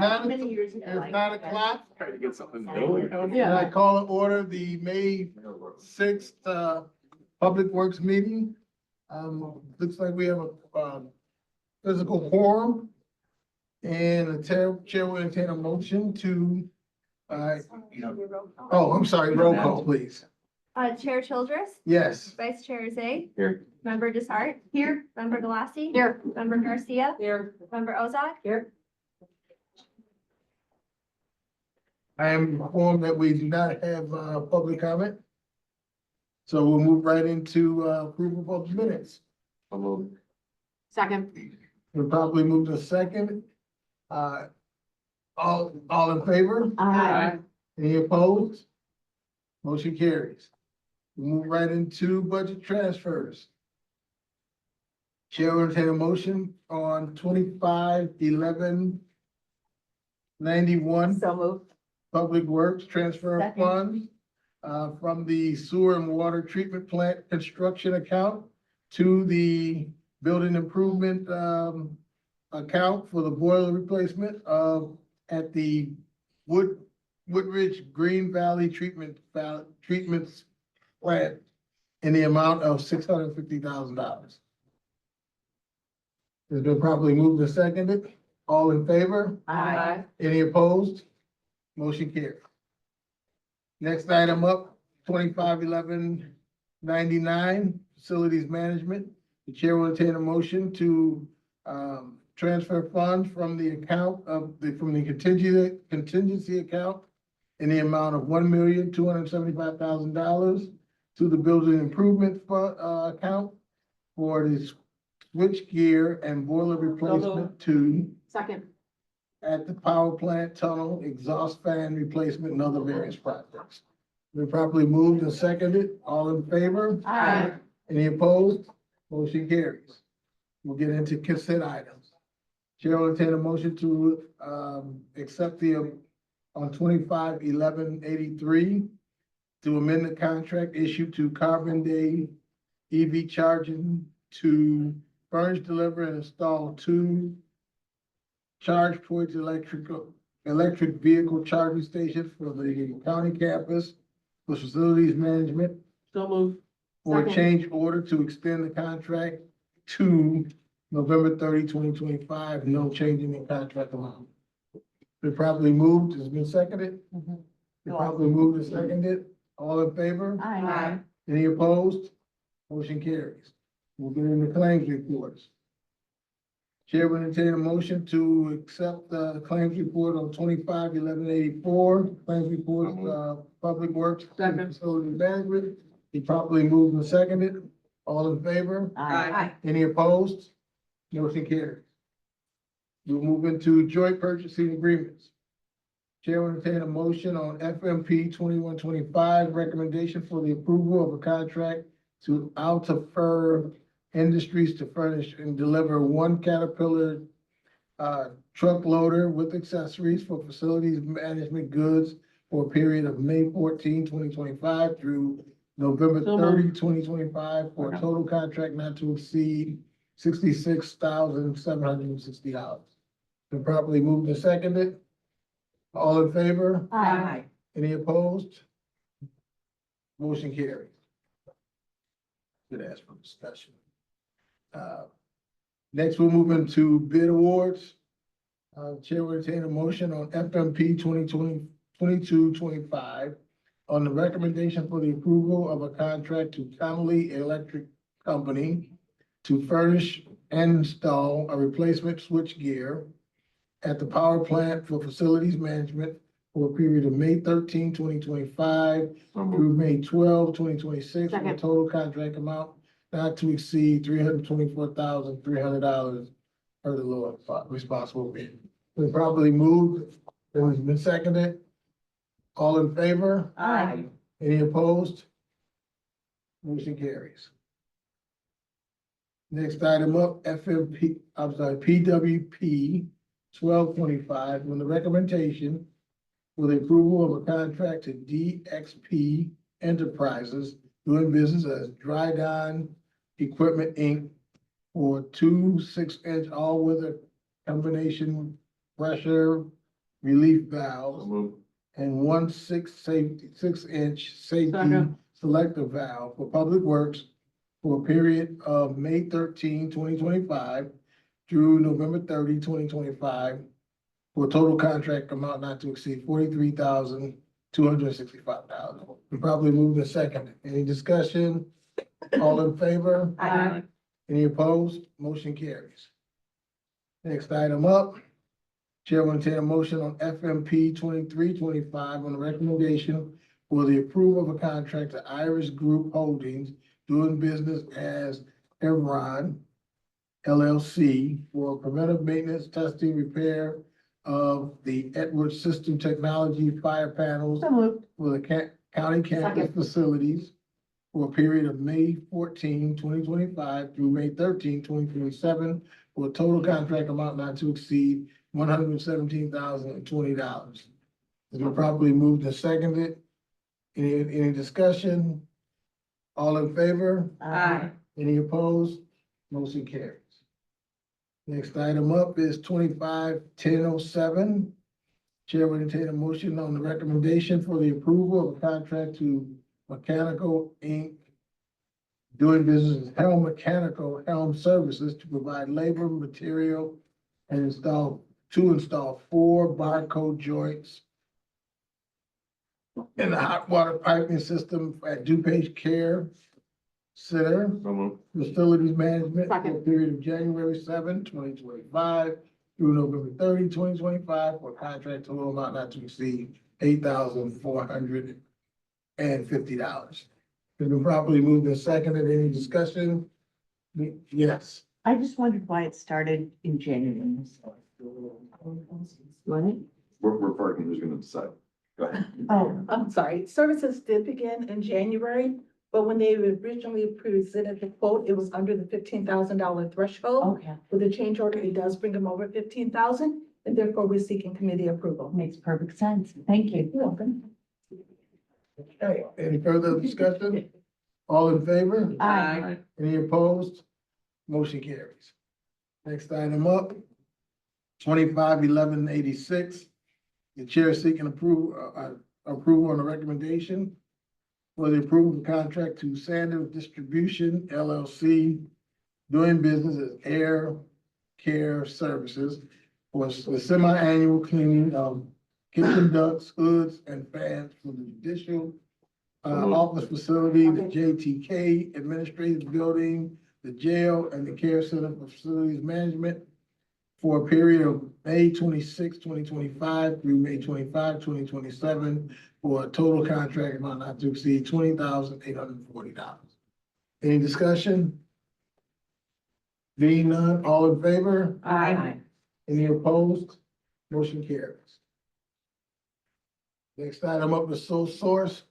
Many years ago. It's 9 o'clock. Trying to get something new. And I call to order the May 6th, Public Works meeting. Looks like we have a, physical quorum. And the chair will entertain a motion to, oh, I'm sorry, roll call, please. Chair Childress, Yes. Vice Chair Zay, Here. Member Desart, Here. Member Galassi. Here. Member Garcia, Here. Member Ozak. Here. I am informed that we do not have, public comment. So we'll move right into, approval of the minutes. Second. We'll probably move to second. All in favor? Aye. Any opposed? Motion carries. We move right into budget transfers. Chair will entertain a motion on 25-11-91 So moved. Public Works transfer of Second. funds from the sewer and water treatment plant construction account to the building improvement account for the boiler replacement at the Woodridge Green Valley treatments plant in the amount of $650,000. Has been properly moved and seconded. All in favor? Aye. Any opposed? Motion carried. Next item up, 25-11-99 Facilities Management. The chair will entertain a motion to transfer funds from the account of from the contingency account in the amount of $1,275,000 to the building improvement account for the switch gear and boiler replacement Second. at the power plant tunnel, exhaust fan replacement and other various projects. We properly moved and seconded. All in favor? Aye. Any opposed? Motion carries. We'll get into consent items. Chair will entertain a motion to accept the on 25-11-83 to amend the contract issued to Carbon Day EV Charging to furnish, deliver, and install 2 charge ports electric vehicle charging stations for the county campus for facilities management So moved. for a Second. change order to extend the contract to November 30, 2025. No changing in contract amount. Been properly moved, has been seconded. Been properly moved and seconded. All in favor? Aye. Any opposed? Motion carries. We'll get into claims reports. Chair will entertain a motion to accept the claims report on 25-11-84 claims report, Public Works. and Second. Facility Management. Be properly moved and seconded. All in favor? Aye. Any opposed? Motion carries. We'll move into joint purchasing agreements. Chair will entertain a motion on FMP 2125 recommendation for the approval of a contract to Altifer Industries to furnish and deliver 1 Caterpillar truck loader with accessories for facilities management goods for a period of May 14, 2025 through November So 30, 2025 for a total contract not to exceed $66,760. Been properly moved and seconded. All in favor? Aye. Any opposed? Motion carries. Should ask for discussion. Next, we'll move into bid awards. Chair will entertain a motion on FMP 2225 on the recommendation for the approval of a contract to Connolly Electric Company to furnish and install a replacement switch gear at the power plant for facilities management for a period of May 13, 2025 through May 12, 2026, for a Second. total contract amount not to exceed $324,300 per the lower responsible bid. Been properly moved, it has been seconded. All in favor? Aye. Any opposed? Motion carries. Next item up, PWP 1225, on the recommendation for the approval of a contract to DXP Enterprises doing business as Dry Don Equipment, Inc. for 2 6-inch all-weather combination pressure relief So valves move. and 6-inch safety Second. selector valve for Public Works for a period of May 13, 2025 through November 30, 2025, for a total contract amount not to exceed $43,265. Probably moved and seconded. Any discussion? All in favor? Aye. Any opposed? Motion carries. Next item up. Chair will entertain a motion on FMP 2325 on the recommendation for the approval of a contract to Irish Group Holdings doing business as Evron LLC for preventive maintenance, testing, repair of the Edwards System Technology fire panels So moved. for the county campus Second. facilities for a period of May 14, 2025 through May 13, 2027, for a total contract amount not to exceed $117,020. It's been properly moved and seconded. Any discussion? All in favor? Aye. Any opposed? Motion carries. Next item up is 25-1007. Chair will entertain a motion on the recommendation for the approval of a contract to Mechanical Inc. doing business as Helm Mechanical Helm Services to provide labor, material, and install 4 barcode joints in the hot water piping system at DuPage Care Center. So moved. Facilities Management for a Second. period of January 7, 2025 through November 30, 2025, for a contract total amount not to exceed $8,450. It's been properly moved and seconded. Any discussion? Yes. I just wondered why it started in January. What? We're parking, who's gonna decide? Go ahead. Oh, I'm sorry, services did begin in January, but when they originally presented the quote, it was under the $15,000 threshold. okay, With the change order, it does bring them over 15,000, and therefore we're seeking committee approval. makes perfect sense. Thank you. You're welcome. Okay, any further discussion? All in favor? Aye. Any opposed? Motion carries. Next item up, 25-1186. The chair is seeking approval on the recommendation for the approval of contract to Sander Distribution LLC doing business as Air Care Services for the semi-annual cleaning of kitchen ducts, hoods, and fans for the judicial office facility, the JTK Administrative Building, the jail, and the Care Center for Facilities Management for a period of May 26, 2025 through May 25, 2027, for a total contract amount not to exceed $20,840. Any discussion? Being none, all in favor? Aye. Any opposed? Motion carries. Next item up is sole source.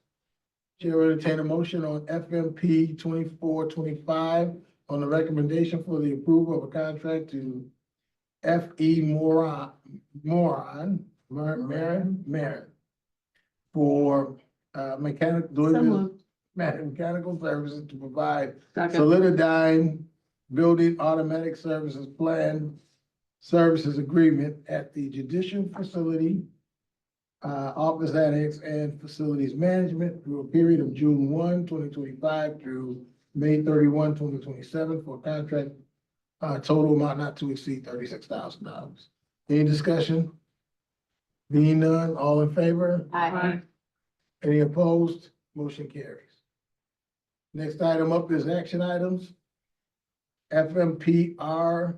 Chair will entertain a motion on FMP 2425 on the recommendation for the approval of a contract to F.E. Moran for mechanical services to provide Second. Solidifying Building Automatic Services Plan Services Agreement at the Judicial Facility, Office Annex and Facilities Management through a period of June 1, 2025 through May 31, 2027 for a contract total amount not to exceed $36,000. Any discussion? Being none, all in favor? Aye. Any opposed? Motion carries. Next item up is action items. FMR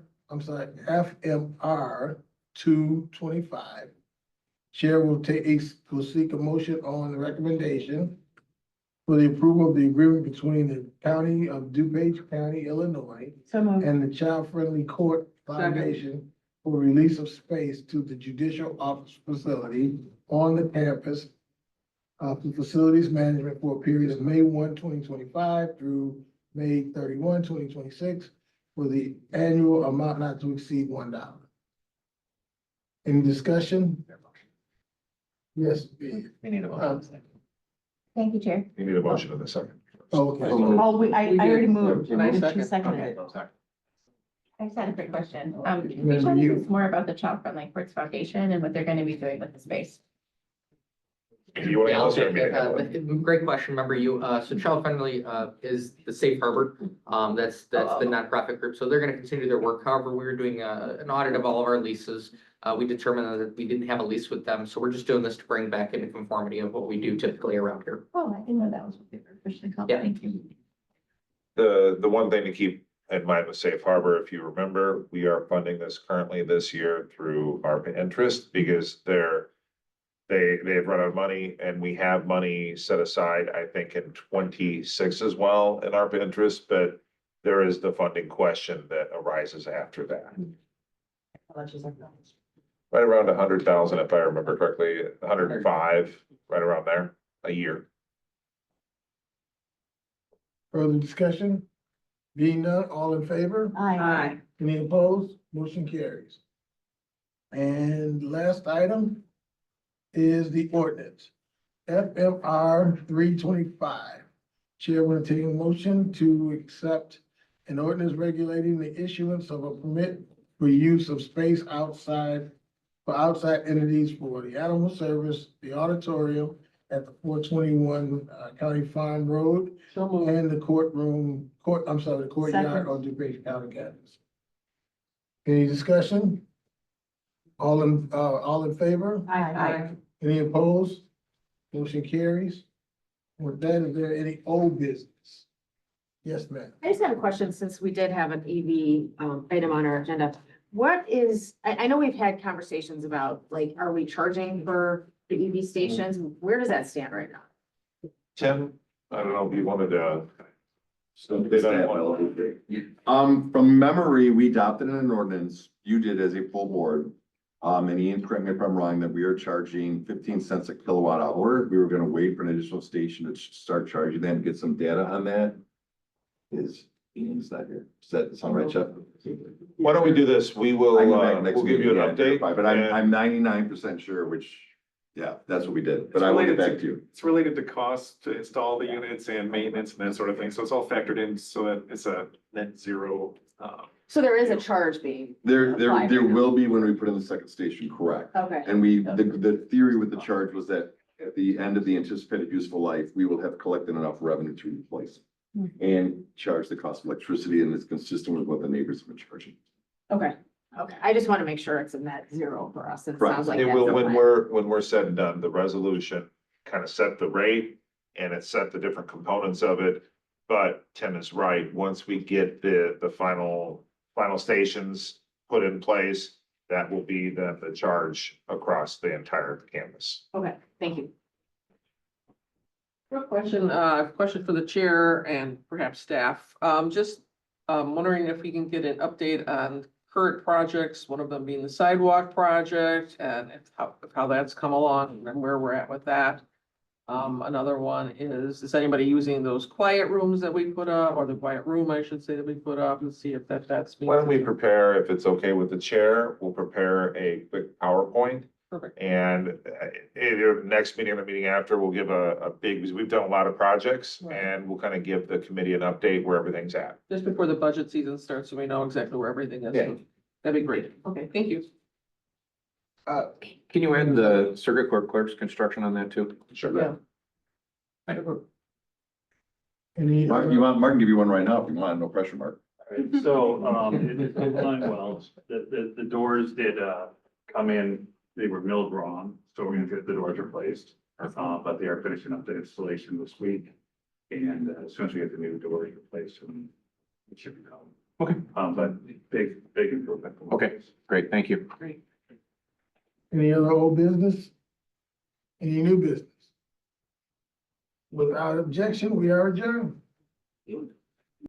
225. Chair will seek a motion on the recommendation for the approval of the agreement between the County of DuPage County, Illinois, So moved. and the Child Friendly Court Foundation for release of space to the judicial office facility on the campus for facilities management for a period of May 1, 2025 through May 31, 2026 for the annual amount not to exceed $1. Any discussion? Yes. We need a motion. Thank you, Chair. You need a motion in a second. Okay. Oh, I already moved. Can I Moved, second? she seconded Okay, it. second. I just had a quick question. Can you Remember tell you. us more about the Child Friendly Courts Foundation and what they're gonna be doing with the space? Do you want to Yeah, I'll answer? take that. Great question. Remember you, so Child Friendly, is the Safe Harbor. That's the nonprofit group. So they're gonna continue their work. However, we were doing an audit of all of our leases. We determined that we didn't have a lease with them. So we're just doing this to bring back into conformity of what we do typically around here. Oh, I didn't know that was what they were officially called. Yeah. Thank you. The one thing to keep in mind with Safe Harbor, if you remember, we are funding this currently this year through ARPA interest because they've run out of money and we have money set aside, I think, in 26 as well in ARPA interest, but there is the funding question that arises after that. Right around 100,000, if I remember correctly, 105, right around there, a year. Further discussion? Being none, all in favor? Aye. Any opposed? Motion carries. And last item is the ordinance. FMR 325. Chair will entertain a motion to accept an ordinance regulating the issuance of a permit for use of space for outside entities for the animal service, the auditorium at the 421 County Farm Road So moved. and the the courtyard Second. on DuPage County campus. Any discussion? All in favor? Aye. Any opposed? Motion carries. With that, is there any old business? Yes, ma'am. I just have a question, since we did have an EV item on our agenda. What is, I know we've had conversations about, like, are we charging for the EV stations? Where does that stand right now? Tim, I don't know if you wanted to. From memory, we adopted an ordinance, you did as a full board. And Ian, correct me if I'm wrong, that we are charging 15 cents a kilowatt hour. We were gonna wait for an additional station to start charging them, get some data on that. Ian's not here. Does that sound right, Jeff? Why don't we do this? We will, I can go back next we'll give you an meeting, update. yeah, but and- I'm 99% sure, which, yeah, that's what we did, but It's I will get related back to you. It's related to cost to install the units and maintenance and that sort of thing, so it's all factored in so that it's a net zero. So there is a charge being. There applied right now. will be when we put in the second station, correct? Okay. And the theory with the charge was that at the end of the anticipated useful life, we will have collected enough revenue to replace it. And charge the cost of electricity, and it's consistent with what the neighbors have been charging. Okay, okay. I just want to make sure it's a net zero for us. It Correct. sounds like. It that's will, the when plan. we're said and done, the resolution kind of set the rate and it set the different components of it. But Tim is right, once we get the final stations put in place, that will be the charge across the entire campus. Okay, thank you. Real question for the chair and perhaps staff. Just wondering if we can get an update on current projects, one of them being the sidewalk project, and how that's come along and where we're at with that. Another one is anybody using those quiet rooms that we put up, or the quiet room, I should say, that we put up, and see if that's. Why don't we prepare, if it's okay with the chair, we'll prepare a quick PowerPoint. Perfect. And next meeting or the meeting after, we'll give a big, because we've done a lot of projects, Right. and we'll kind of give the committee an update where everything's at. Just before the budget season starts, so we know exactly where everything is. Yeah. That'd be great. Okay, thank you. Can you add the circuit court clerk's construction on that too? Sure. Yeah. Any? Mark, Mark can give you one right now if you want, no pressure, Mark. So, it's going well, the doors did, come in, they were milled wrong, so we're gonna get the doors replaced. But they are finishing up the installation this week, and as soon as we get the new doors replaced, it should be done. Okay. But big improvement. Okay. Great, thank you. Any other old business? Any new business? Without objection, we are adjourned.